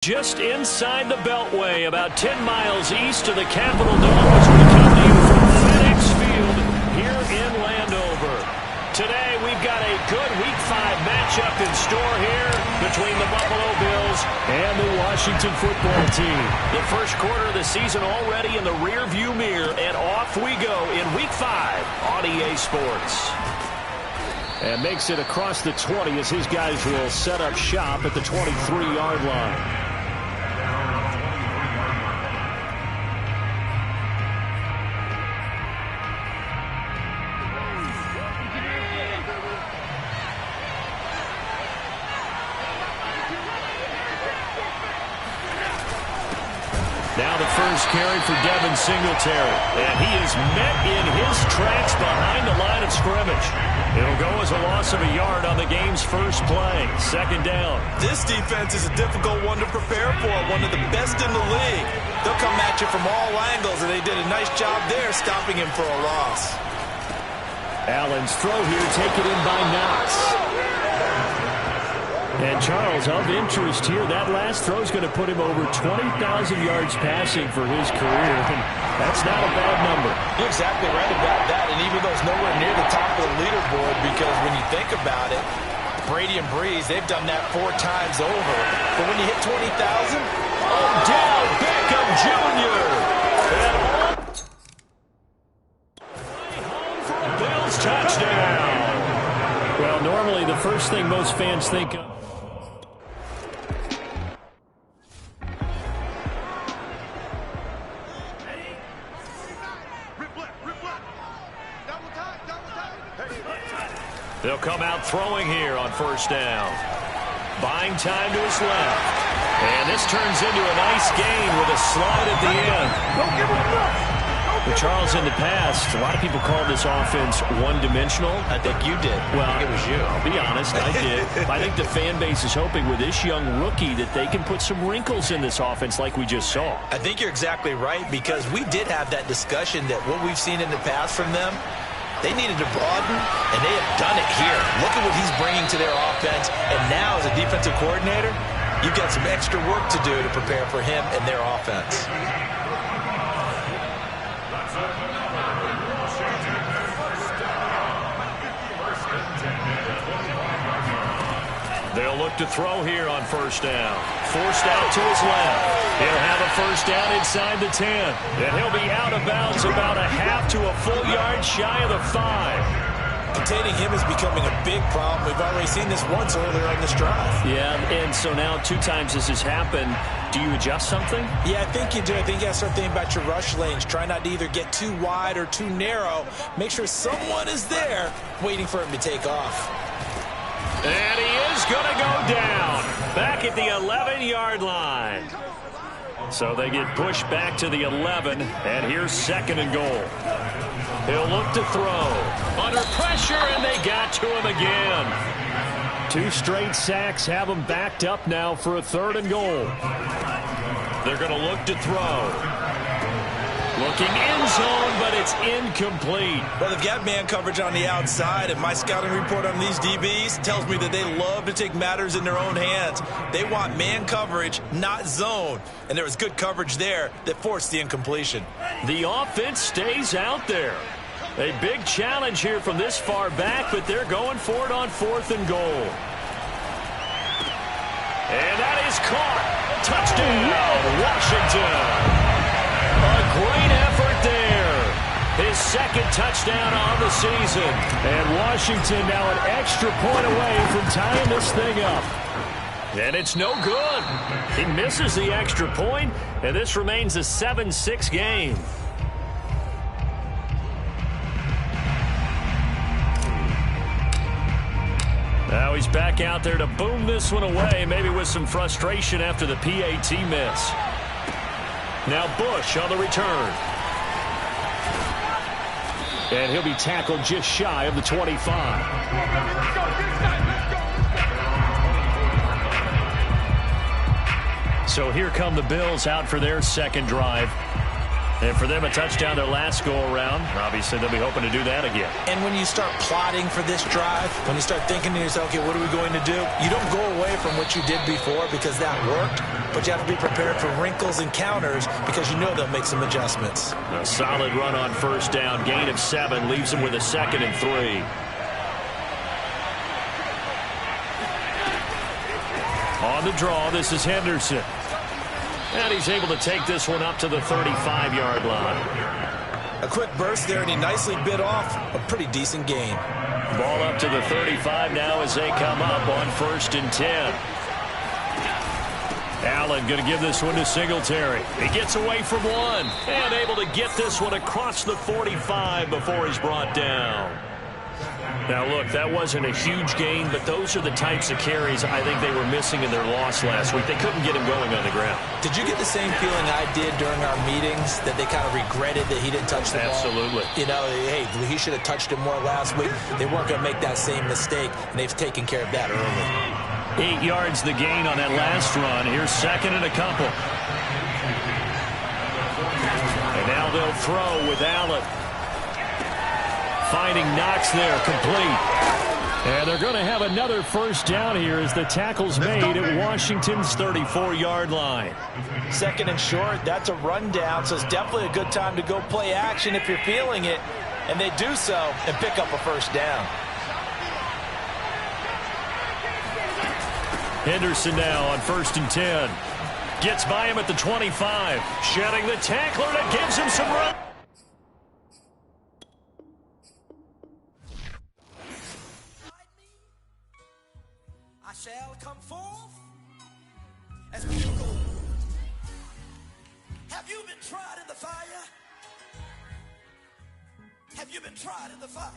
Just inside the Beltway, about 10 miles east of the Capitol Dome, as we come to you from FedEx Field here in Landover. Today, we've got a good Week 5 matchup in store here between the Buffalo Bills and the Washington football team. The first quarter of the season already in the rearview mirror, and off we go in Week 5 on EA Sports. And makes it across the 20 as his guys will set up shop at the 23-yard line. Now the first carry for Devin Singletary. And he is met in his tracks behind the line of scrimmage. It'll go as a loss of a yard on the game's first play. Second down. This defense is a difficult one to prepare for. One of the best in the league. They'll come at you from all angles, and they did a nice job there stopping him for a loss. Allen's throw here taken in by Knox. And Charles, of interest here, that last throw is going to put him over 20,000 yards passing for his career. And that's not a bad number. You're exactly right about that. And even though it's nowhere near the top of the leaderboard, because when you think about it, Brady and Breeze, they've done that 4 times over. But when you hit 20,000, Odell Beckham Jr. Home for a Bills touchdown. Well, normally the first thing most fans think of. They'll come out throwing here on first down. Buying time to his left. And this turns into a nice gain with a slide at the end. But Charles, in the past, a lot of people call this offense one-dimensional. I think you did. Well, I think it was you. I'll be honest, I did. I think the fan base is hoping with this young rookie that they can put some wrinkles in this offense like we just saw. I think you're exactly right, because we did have that discussion that what we've seen in the past from them, they needed to broaden, and they have done it here. Look at what he's bringing to their offense. And now, as a defensive coordinator, you've got some extra work to do to prepare for him and their offense. They'll look to throw here on first down. Forced out to his left. He'll have a first down inside the 10. And he'll be out of bounds about a half to a full yard shy of the 5. Containing him is becoming a big problem. We've already seen this once earlier on this drive. Yeah, and so now 2 times this has happened. Do you adjust something? Yeah, I think you do. I think you got to start thinking about your rush lanes. Try not to either get too wide or too narrow. Make sure someone is there waiting for him to take off. And he is going to go down back at the 11-yard line. So they get pushed back to the 11, and here's second and goal. He'll look to throw. Under pressure, and they got to him again. 2 straight sacks have him backed up now for a third and goal. They're going to look to throw. Looking in zone, but it's incomplete. Well, they've got man coverage on the outside, and my scouting report on these DBs tells me that they love to take matters in their own hands. They want man coverage, not zone. And there was good coverage there that forced the incompletion. The offense stays out there. A big challenge here from this far back, but they're going for it on 4th and goal. And that is caught. Touchdown, Washington. A great effort there. His second touchdown on the season. And Washington now an extra point away from tying this thing up. And it's no good. He misses the extra point, and this remains a 7-6 game. Now he's back out there to boom this one away, maybe with some frustration after the PAT miss. Now Bush on the return. And he'll be tackled just shy of the 25. So here come the Bills out for their second drive. And for them, a touchdown their last go-around. Obviously, they'll be hoping to do that again. And when you start plotting for this drive, when you start thinking to yourself, okay, what are we going to do? You don't go away from what you did before because that worked, but you have to be prepared for wrinkles and counters because you know they'll make some adjustments. A solid run on first down. Gain of 7 leaves them with a 2nd and 3. On the draw, this is Henderson. And he's able to take this one up to the 35-yard line. A quick burst there, and he nicely bit off a pretty decent gain. Ball up to the 35 now as they come up on 1st and 10. Allen going to give this one to Singletary. He gets away from one and able to get this one across the 45 before he's brought down. Now, look, that wasn't a huge gain, but those are the types of carries I think they were missing in their loss last week. They couldn't get him going on the ground. Did you get the same feeling I did during our meetings, that they kind of regretted that he didn't touch the ball? Absolutely. You know, hey, he should have touched it more last week. They weren't going to make that same mistake, and they've taken care of that early. 8 yards the gain on that last run. Here's 2nd and a couple. And now they'll throw with Allen. Finding Knox there, complete. And they're going to have another first down here as the tackle's made at Washington's 34-yard line. 2nd and short, that's a rundown, so it's definitely a good time to go play action if you're feeling it. And they do so and pick up a first down. Henderson now on 1st and 10. Gets by him at the 25. Shedding the tackler that gives him some run. I shall come forth as pure gold. Have you been tried in the fire? Have you been tried in the fire?